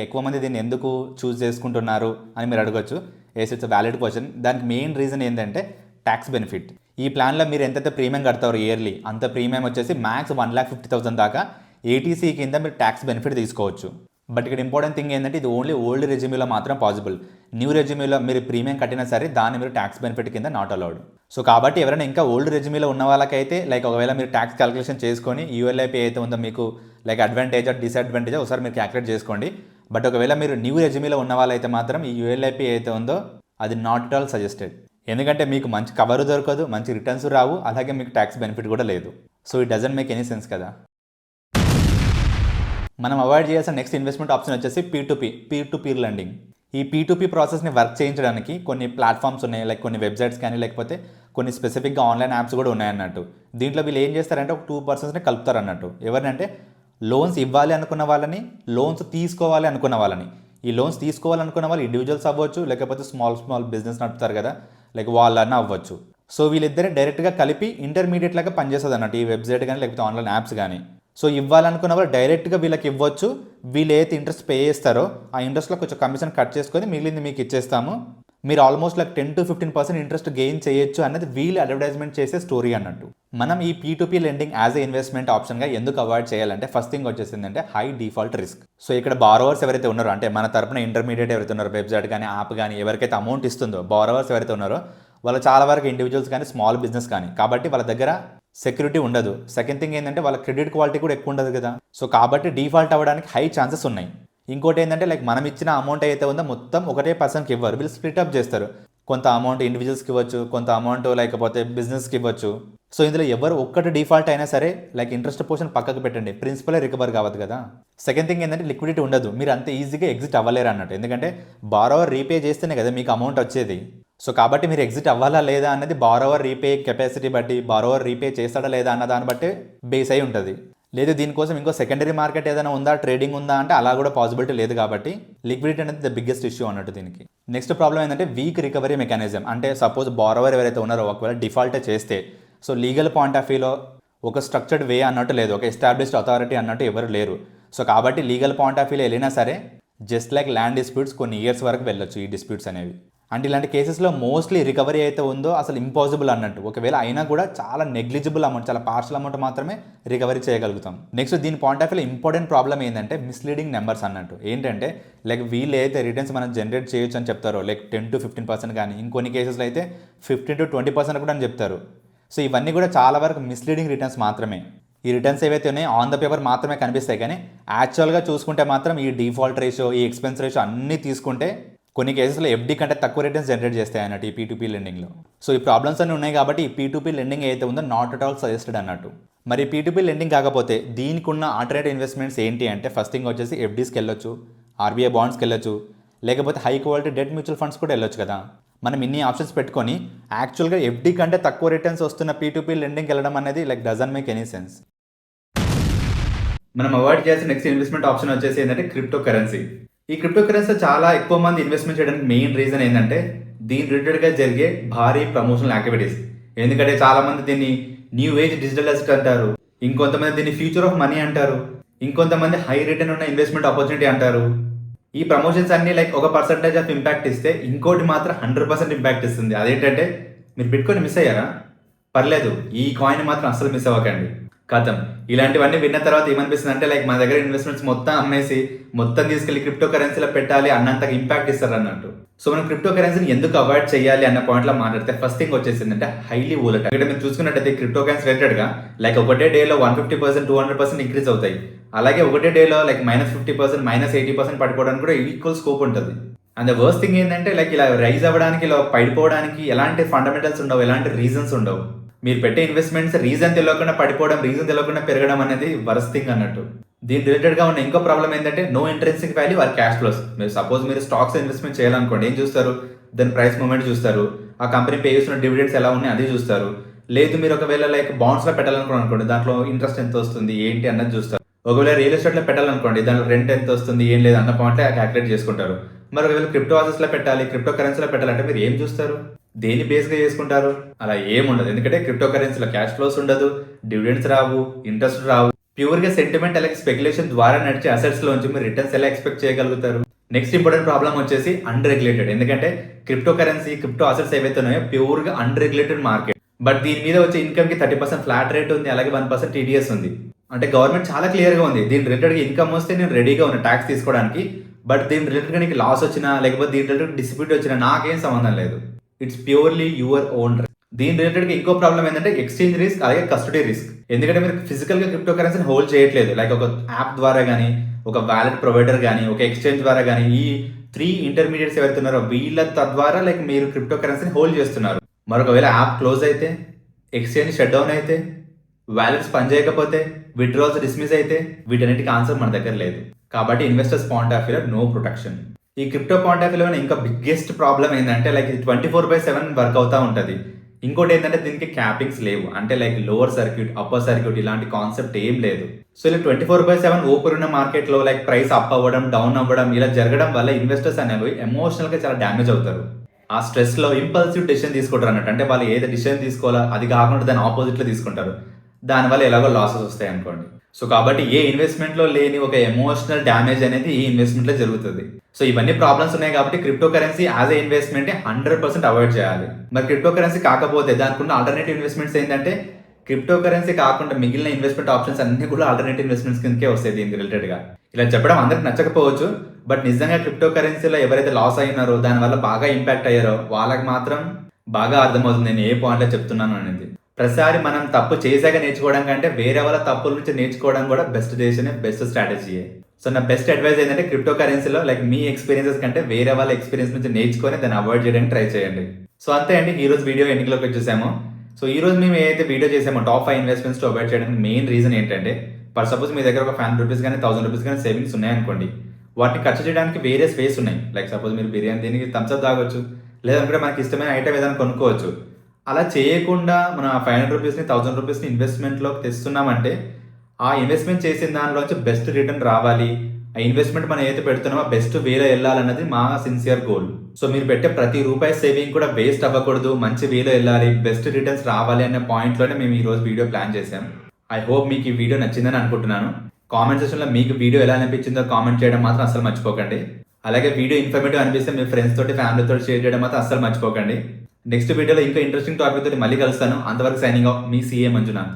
ఎక్కువ మంది దీన్ని ఎందుకు చూస్ చేసుకుంటున్నారు అని మీరు అడగొచ్చు. It's valid question. దానికి మెయిన్ రీజన్ ఏంటంటే ట్యాక్స్ బెనిఫిట్. ఈ ప్లాన్లో మీరు ఎంతైతే ప్రీమియం కడతారు ఇయర్లీ అంత ప్రీమియం వచ్చేసి మ్యాక్స్ 1,50,000 దాకా ఏటీసీ కింద మీరు ట్యాక్స్ బెనిఫిట్ తీసుకోవచ్చు. బట్ ఇక్కడ ఇంపార్టెంట్ థింగ్ ఏంటంటే ఇది ఓన్లీ ఓల్డ్ రెజ్యూమీలో మాత్రం పాసిబుల్. న్యూ రెజ్యూమీలో మీరు ప్రీమియం కట్టినా సరే దాన్ని మీరు ట్యాక్స్ బెనిఫిట్ కింద నాట్ అలౌడ్. సో కాబట్టి ఎవరైనా ఇంకా ఓల్డ్ రెజ్యూమీలో ఉన్న వాళ్ళకైతే లైక్ ఒకవేళ మీరు ట్యాక్స్ క్యాలిక్యులేషన్ చేసుకొని యూఎల్ఐపీ అయితే ఉందో మీకు లైక్ అడ్వాంటేజ్ డిసడ్వాంటేజ్ ఒకసారి మీరు క్యాలిక్యులేట్ చేసుకోండి. బట్ ఒకవేళ మీరు న్యూ రెజ్యూమీలో ఉన్న వాళ్ళైతే మాత్రం ఈ యూఎల్ఐపీ అయితే ఉందో అది నాట్ అట్ ఆల్ సజెస్టెడ్. ఎందుకంటే మీకు మంచి కవర్ దొరకదు, మంచి రిటర్న్స్ రావు, అలాగే మీకు ట్యాక్స్ బెనిఫిట్ కూడా లేదు. So it doesn't make any sense కదా. మనం అవాయిడ్ చేయాల్సిన నెక్స్ట్ ఇన్వెస్ట్మెంట్ ఆప్షన్ వచ్చేసి పీర్ టు పీర్ లెండింగ్. ఈ పీ ప్రాసెస్ని వర్క్ చేయించడానికి కొన్ని ప్లాట్ఫామ్స్ ఉన్నాయి, లైక్ కొన్ని వెబ్సైట్స్ కానీ లేకపోతే కొన్ని స్పెసిఫిక్గా ఆన్లైన్ యాప్స్ కూడా ఉన్నాయన్నట్టు. దీంట్లో వీళ్ళు ఏం చేస్తారంటే ఒక 2 పర్సన్స్ని కలుపుతారు అన్నట్టు. ఎవరినంటే లోన్స్ ఇవ్వాలి అనుకున్న వాళ్ళని, లోన్స్ తీసుకోవాలి అనుకున్న వాళ్ళని. ఈ లోన్స్ తీసుకోవాలనుకున్న వాళ్ళు ఇండివిజువల్స్ అవ్వచ్చు, లేకపోతే స్మాల్ బిజినెస్ నడుపుతారు కదా, లైక్ వాళ్ళన్నా అవ్వచ్చు. సో వీళ్ళిద్దరే డైరెక్ట్గా కలిపి ఇంటర్మీడియట్ లాగా పనిచేస్తుంది అన్నట్టు ఈ వెబ్సైట్ కానీ లేకపోతే ఆన్లైన్ యాప్స్ కానీ. సో ఇవ్వాలనుకున్న వాళ్ళు డైరెక్ట్గా వీళ్ళకి ఇవ్వచ్చు. వీళ్ళు ఏదైతే ఇంట్రెస్ట్ పే చేస్తారో ఆ ఇంట్రెస్ట్లో కొంచెం కమిషన్ కట్ చేసుకొని మిగిలింది మీకు ఇచ్చేస్తాము, మీరు almost like 10 to 15% interest gain చేయొచ్చు అన్నది వీళ్ళు అడ్వర్టైజ్మెంట్ చేసే స్టోరీ అన్నట్టు. మనం ఈ P lending as a investment ఆప్షన్గా ఎందుకు అవాయిడ్ చేయాలంటే ఫస్ట్ థింగ్ వచ్చేసిందంటే హై డిఫాల్ట్ రిస్క్. సో ఇక్కడ బారోవర్స్ ఎవరైతే ఉన్నారో, అంటే మన తరపున ఇంటర్మీడియట్ ఎవరైతే ఉన్నారో, వెబ్సైట్ కానీ యాప్ కానీ ఎవరికైతే అమౌంట్ ఇస్తుందో బారోవర్స్ ఎవరైతే ఉన్నారో వాళ్ళు చాలా వరకు ఇండివిజువల్స్ కానీ స్మాల్ బిజినెస్ కానీ, కాబట్టి వాళ్ళ దగ్గర సెక్యూరిటీ ఉండదు. సెకండ్ థింగ్ ఏంటంటే వాళ్ళ క్రెడిట్ క్వాలిటీ కూడా ఎక్కువ ఉండదు కదా. సో కాబట్టి డిఫాల్ట్ అవ్వడానికి హై ఛాన్సెస్ ఉన్నాయి. ఇంకోటి ఏంటంటే లైక్ మనం ఇచ్చిన అమౌంట్ అయితే ఉందో మొత్తం ఒకటే పర్సన్కి ఇవ్వరు, వీళ్ళు స్ప్లిట్ అప్ చేస్తారు. కొంత అమౌంట్ ఇండివిజువల్స్కి ఇవ్వచ్చు, కొంత అమౌంట్ లేకపోతే బిజినెస్కి ఇవ్వచ్చు. సో ఇందులో ఎవరు ఒక్కటి డిఫాల్ట్ అయినా సరే లైక్ ఇంట్రెస్ట్ పోర్షన్ పక్కకు పెట్టండి, ప్రిన్సిపలే రికవర్ కావద్దు కదా. సెకండ్ థింగ్ ఏంటంటే లిక్విడిటీ ఉండదు, మీరు అంత ఈజీగా ఎగ్జిట్ అవ్వలేరు అన్నట్టు. ఎందుకంటే బారోవర్ రీపే చేస్తేనే కదా మీకు అమౌంట్ వచ్చేది. సో కాబట్టి మీరు ఎగ్జిట్ అవ్వాలా లేదా అన్నది బారోవర్ రీపే కెపాసిటీ బట్టి, బారోవర్ రీపే చేస్తాడా లేదా అన్న దాన్ని బట్టి బేస్ అయి ఉంటుంది. లేదు దీనికోసం ఇంకో సెకండరీ మార్కెట్ ఏదైనా ఉందా, ట్రేడింగ్ ఉందా అంటే అలా కూడా పాసిబిలిటీ లేదు. కాబట్టి లిక్విడిటీ అనేది ద బిగ్గెస్ట్ ఇష్యూ అన్నట్టు దీనికి. నెక్స్ట్ ప్రాబ్లం ఏంటంటే వీక్ రికవరీ మెకానిజం. అంటే సపోజ్ బారోవర్ ఎవరైతే ఉన్నారో ఒకవేళ డిఫాల్ట్ చేస్తే, సో లీగల్ పాయింట్ ఆఫ్ వ్యూలో ఒక స్ట్రక్చర్డ్ వే అన్నట్టు లేదు, ఒక ఎస్టాబ్లిష్డ్ అథారిటీ అన్నట్టు ఎవరు లేరు. సో కాబట్టి లీగల్ పాయింట్ ఆఫ్ వ్యూలో వెళ్ళినా సరే జస్ట్ లైక్ ల్యాండ్ డిస్ప్యూట్స్ కొన్ని ఇయర్స్ వరకు వెళ్ళొచ్చు ఈ డిస్ప్యూట్స్ అనేవి. అంటే ఇలాంటి కేసెస్లో మోస్ట్లీ రికవరీ అయితే ఉందో అసలు ఇంపాసిబుల్ అన్నట్టు. ఒకవేళ అయినా కూడా చాలా నెగ్లిజిబుల్ అమౌంట్, చాలా పార్షల్ అమౌంట్ మాత్రమే రికవరీ చేయగలుగుతాం. నెక్స్ట్ దీని పాయింట్ ఆఫ్ వ్యూలో ఇంపార్టెంట్ ప్రాబ్లం ఏంటంటే మిస్లీడింగ్ నెంబర్స్ అన్నట్టు. ఏంటంటే లైక్ వీళ్ళు అయితే రిటర్న్స్ మనం జనరేట్ చేయొచ్చు అని చెప్తారో, లైక్ 10 to 15% కానీ, ఇంకొన్ని కేసెస్లో అయితే 15 to 20% కూడా అని చెప్తారు. సో ఇవన్నీ కూడా చాలా వరకు మిస్లీడింగ్ రిటర్న్స్ మాత్రమే. ఈ రిటర్న్స్ ఏవైతే ఉన్నాయో ఆన్ ద పేపర్ మాత్రమే కనిపిస్తాయి, కానీ యాక్చువల్గా చూసుకుంటే మాత్రం ఈ డిఫాల్ట్ రేషియో, ఈ ఎక్స్పెన్స్ రేషియో అన్నీ తీసుకుంటే కొన్ని కేసెస్లో ఎఫ్డీ కంటే తక్కువ రిటర్న్స్ జనరేట్ చేస్తాయి అన్నట్టు ఈ పీ లెండింగ్లో. సో ఈ ప్రాబ్లమ్స్ అన్నీ ఉన్నాయి కాబట్టి ఈ పీ లెండింగ్ అయితే ఉందో నాట్ అట్ ఆల్ సజెస్టెడ్ అన్నట్టు. మరి పీ లెండింగ్ కాకపోతే దీనికి ఉన్న ఆల్టర్నేటివ్ ఇన్వెస్ట్మెంట్స్ ఏంటి అంటే ఫస్ట్ థింగ్ వచ్చేసి ఎఫ్డీస్కి వెళ్ళొచ్చు, ఆర్బీఐ బాండ్స్కి వెళ్ళొచ్చు, లేకపోతే high quality debt mutual funds కూడా వెళ్ళొచ్చు కదా. మనం ఇన్ని ఆప్షన్స్ పెట్టుకొని యాక్చువల్గా ఎఫ్డీ కంటే తక్కువ రిటర్న్స్ వస్తున్న పీ లెండింగ్కి వెళ్ళడం అనేది like doesn't make any sense. మనం అవాయిడ్ చేయాల్సిన నెక్స్ట్ ఇన్వెస్ట్మెంట్ ఆప్షన్ వచ్చేసి ఏంటంటే క్రిప్టో కరెన్సీ. ఈ క్రిప్టో కరెన్సీ చాలా ఎక్కువ మంది ఇన్వెస్ట్మెంట్ చేయడానికి మెయిన్ రీజన్ ఏంటంటే దీని రిలేటెడ్గా జరిగే భారీ ప్రమోషనల్ యాక్టివిటీస్. ఎందుకంటే చాలా మంది దీన్ని న్యూ ఏజ్ డిజిటల్ అసెట్ అంటారు, ఇంకొంతమంది దీన్ని ఫ్యూచర్ ఆఫ్ మనీ అంటారు, ఇంకొంతమంది హై రిటర్న్ ఉన్న ఇన్వెస్ట్మెంట్ ఆపర్చునిటీ అంటారు. ఈ ప్రమోషన్స్ అన్ని లైక్ ఒక పర్సెంటేజ్ ఆఫ్ ఇంపాక్ట్ ఇస్తే ఇంకోటి మాత్రం 100% ఇంపాక్ట్ ఇస్తుంది. అదేంటంటే మీరు బిట్కాయిన్ మిస్ అయ్యారా, పర్లేదు ఈ కాయిన్ మాత్రం అస్సలు మిస్ అవ్వకండి. కథం ఇలాంటివన్నీ విన్న తర్వాత ఏమనిపిస్తుంది అంటే లైక్ మన దగ్గర ఇన్వెస్ట్మెంట్స్ మొత్తం అమ్మేసి మొత్తం తీసుకెళ్లి క్రిప్టో కరెన్సీలో పెట్టాలి అన్నంతగా ఇంపాక్ట్ ఇస్తారు అన్నట్టు. సో మనం క్రిప్టో కరెన్సీని ఎందుకు అవాయిడ్ చేయాలి అన్న పాయింట్లో మాట్లాడితే ఫస్ట్ థింగ్ వచ్చేసిందంటే హైలీ వోలటైల్. ఇక్కడ మీరు చూసుకున్నట్టయితే క్రిప్టో కరెన్సీ రిలేటెడ్గా లైక్ ఒకటే డేలో 150%, 200% ఇంక్రీజ్ అవుతాయి. అలాగే ఒకటే డేలో లైక్ -50%, -80% పడిపోవడానికి కూడా ఈక్వల్ స్కోప్ ఉంటుంది. అండ్ ద వర్స్ట్ థింగ్ ఏంటంటే లైక్ ఇలా రైజ్ అవ్వడానికి, ఇలా పడిపోవడానికి ఎలాంటి ఫండమెంటల్స్ ఉండవు, ఎలాంటి రీజన్స్ ఉండవు. మీరు పెట్టే ఇన్వెస్ట్మెంట్స్ రీజన్ తెలియకుండా పడిపోవడం, రీజన్ తెలియకుండా పెరగడం అనేది వర్స్ట్ థింగ్ అన్నట్టు. దీని రిలేటెడ్గా ఉన్న ఇంకో ప్రాబ్లం ఏంటంటే no intrinsic value or cash flows. మీరు సపోజ్ మీరు స్టాక్స్ ఇన్వెస్ట్మెంట్ చేయాలనుకోండి, ఏం చూస్తారు, దాని ప్రైస్ మూమెంట్ చూస్తారు, ఆ కంపెనీ పే చేస్తున్న డివిడెండ్స్ ఎలా ఉన్నాయి అది చూస్తారు. లేదు మీరు ఒకవేళ లైక్ బాండ్స్లో పెట్టాలనుకోండి, దాంట్లో ఇంట్రెస్ట్ ఎంత వస్తుంది ఏంటి అన్నది చూస్తారు. ఒకవేళ రియల్ ఎస్టేట్లో పెట్టాలనుకోండి, దాంట్లో రెంట్ ఎంత వస్తుంది ఏం లేదు అన్న పాయింట్ క్యాలిక్యులేట్ చేసుకుంటారు. మరి ఒకవేళ క్రిప్టో అసెట్స్లో పెట్టాలి, క్రిప్టో కరెన్సీలో పెట్టాలంటే మీరు ఏం చూస్తారు, దేని బేస్గా చేసుకుంటారు? అలా ఏముండదు. ఎందుకంటే క్రిప్టో కరెన్సీలో క్యాష్ ఫ్లోస్ ఉండదు, డివిడెండ్స్ రావు, ఇంట్రెస్ట్ రావు. ప్యూర్గా సెంటిమెంట్ అలాగే స్పెక్యులేషన్ ద్వారా నడిచే అసెట్స్లోంచి మీరు రిటర్న్స్ ఎలా ఎక్స్పెక్ట్ చేయగలుగుతారు? నెక్స్ట్ ఇంపార్టెంట్ ప్రాబ్లం వచ్చేసి అన్రెగ్యులేటెడ్. ఎందుకంటే క్రిప్టో కరెన్సీ, క్రిప్టో అసెట్స్ ఏవైతే ఉన్నాయో ప్యూర్గా అన్రెగ్యులేటెడ్ మార్కెట్. బట్ దీని మీద వచ్చే ఇన్కమ్కి 30% ఫ్లాట్ రేట్ ఉంది, అలాగే 1% టీడీఎస్ ఉంది. అంటే గవర్నమెంట్ చాలా క్లియర్‌గా ఉంది. దీని రిలేటెడ్‌గా ఇన్‌కమ్ వస్తే నేను రెడీగా ఉన్నా టాక్స్ తీసుకోవడానికి. బట్ దీని రిలేటెడ్‌గా నీకు లాస్ వచ్చినా, లేకపోతే దీని రిలేటెడ్ డిస్ప్యూట్ వచ్చినా నాకేం సంబంధం లేదు. It's purely your own risk. దీని రిలేటెడ్‌గా ఇంకో ప్రాబ్లమ్ ఏంటంటే ఎక్స్‌చేంజ్ రిస్క్ అలాగే కస్టడీ రిస్క్. ఎందుకంటే మీరు ఫిజికల్‌గా క్రిప్టో కరెన్సీని హోల్డ్ చేయట్లేదు. లైక్ ఒక యాప్ ద్వారా గాని, ఒక వాలెట్ ప్రొవైడర్ గాని, ఒక ఎక్స్‌చేంజ్ ద్వారా గాని ఈ 3 ఇంటర్మీడియేట్స్ ఎవరైతే ఉన్నారో వీళ్ళ తద్వారా లైక్ మీరు క్రిప్టో కరెన్సీని హోల్డ్ చేస్తున్నారు. మరొకవేళ యాప్ క్లోజ్ అయితే, ఎక్స్‌చేంజ్ షట్ డౌన్ అయితే, వాలెట్స్ పనిచేయకపోతే, విత్‌డ్రాల్స్ డిస్మిస్ అయితే వీటన్నిటికి ఆన్సర్ మన దగ్గర లేదు. కాబట్టి ఇన్వెస్టర్స్ పాయింట్ ఆఫ్ వ్యూలో నో ప్రొటెక్షన్. ఈ క్రిప్టో పాయింట్ ఆఫ్ వ్యూలో ఇంకా బిగ్గెస్ట్ ప్రాబ్లమ్ ఏంటంటే లైక్ ఇది 24/7 వర్క్ అవుతా ఉంటది. ఇంకోటి ఏంటంటే దీనికి క్యాపింగ్స్ లేవు. అంటే like lower circuit, upper circuit ఇలాంటి కాన్సెప్ట్ ఏం లేదు. సో ఇలా 24/7 ఓపెన్ ఉన్న మార్కెట్లో లైక్ ప్రైస్ అప్ అవ్వడం, డౌన్ అవ్వడం ఇలా జరగడం వల్ల ఇన్వెస్టర్స్ అనేవి ఎమోషనల్‌గా చాలా డ్యామేజ్ అవుతారు. ఆ స్ట్రెస్‌లో ఇంపల్సివ్ డెసిషన్ తీసుకుంటారు అన్నట్టు. అంటే వాళ్ళు ఏది డెసిషన్ తీసుకోవాలో అది కాకుండా దాని ఆపోజిట్‌లో తీసుకుంటారు. దానివల్ల ఎలాగో లాసెస్ వస్తాయి అనుకోండి. సో కాబట్టి ఏ ఇన్వెస్ట్మెంట్‌లో లేని ఒక ఎమోషనల్ డ్యామేజ్ అనేది ఈ ఇన్వెస్ట్మెంట్‌లో జరుగుతది. సో ఇవన్నీ ప్రాబ్లమ్స్ ఉన్నాయి కాబట్టి crypto currency as a investment 100% avoid చేయాలి. మరి క్రిప్టో కరెన్సీ కాకపోతే దానికి ఉన్న ఆల్టర్నేటివ్ ఇన్వెస్ట్మెంట్స్ ఏంటంటే క్రిప్టో కరెన్సీ కాకుండా మిగిలిన ఇన్వెస్ట్మెంట్ ఆప్షన్స్ అన్ని కూడా ఆల్టర్నేటివ్ ఇన్వెస్ట్మెంట్స్ కిందకే వస్తాయి దీనికి రిలేటెడ్‌గా. ఇలా చెప్పడం అందరికి నచ్చకపోవచ్చు. బట్ నిజంగా క్రిప్టో కరెన్సీలో ఎవరైతే లాస్ అయినారో దానివల్ల బాగా ఇంపాక్ట్ అయ్యారో వాళ్ళకి మాత్రం బాగా అర్థమవుతుంది నేను ఏ పాయింట్లో చెప్తున్నాను అనేది. ప్రతిసారి మనం తప్పు చేశాక నేర్చుకోవడం కంటే వేరే వాళ్ళ తప్పుల నుంచి నేర్చుకోవడం కూడా బెస్ట్ డెసిషన్, బెస్ట్ స్ట్రాటజీయే. సో నా బెస్ట్ అడ్వైస్ ఏంటంటే క్రిప్టో కరెన్సీలో లైక్ మీ ఎక్స్పీరియన్సెస్ కంటే వేరే వాళ్ళ ఎక్స్పీరియన్స్ నుంచి నేర్చుకొని దాన్ని అవాయిడ్ చేయడానికి ట్రై చేయండి. సో అంతే అండి, ఈ రోజు వీడియో ఎండింగ్లోకి వచ్చేసాము. సో ఈ రోజు మేము ఏదైతే వీడియో చేసామో టాప్ 5 ఇన్వెస్ట్మెంట్స్ టు అవాయిడ్ చేయడానికి మెయిన్ రీజన్ ఏంటంటే ఫర్ సపోజ్ మీ దగ్గర ఒక ₹500 కానీ ₹1000 కానీ సేవింగ్స్ ఉన్నాయనుకోండి, వాటిని ఖర్చు చేయడానికి వేరే స్పేస్ ఉన్నాయి. లైక్ సపోజ్ మీరు బిర్యానీ దీనికి థమ్స్అప్ తాగొచ్చు, లేదంటే మనకి ఇష్టమైన ఐటమ్ ఏదైనా కొనుక్కోవచ్చు. అలా చేయకుండా మనం ఆ ₹500ని ₹1000ని ఇన్వెస్ట్మెంట్లోకి తెస్తున్నామంటే ఆ ఇన్వెస్ట్మెంట్ చేసిన దానిలోంచి బెస్ట్ రిటర్న్ రావాలి. ఆ ఇన్వెస్ట్మెంట్ మనం ఏదైతే పెడుతున్నామో బెస్ట్ వేలో వెళ్ళాలన్నది మా సిన్సియర్ గోల్. సో మీరు పెట్టే ప్రతి రూపాయి సేవింగ్ కూడా వేస్ట్ అవ్వకూడదు, మంచి వేలో వెళ్ళాలి, బెస్ట్ రిటర్న్స్ రావాలి అనే పాయింట్లోనే మేము ఈ రోజు వీడియో ప్లాన్ చేసాం. ఐ హోప్ మీకు ఈ వీడియో నచ్చిందని అనుకుంటున్నాను. కామెంట్ సెక్షన్లో మీకు వీడియో ఎలా అనిపించిందో కామెంట్ చేయడం మాత్రం అస్సలు మర్చిపోకండి. అలాగే వీడియో ఇన్ఫర్మేటివ్ అనిపిస్తే మీ ఫ్రెండ్స్ తోటి, ఫ్యామిలీతో షేర్ చేయడం మాత్రం అస్సలు మర్చిపోకండి. నెక్స్ట్ వీడియోలో ఇంకా ఇంట్రెస్టింగ్ టాపిక్ తోటి మళ్ళీ కలుస్తాను. అంతవరకు సైనింగ్ ఆఫ్, మీ సీఏ మంజునాథ్.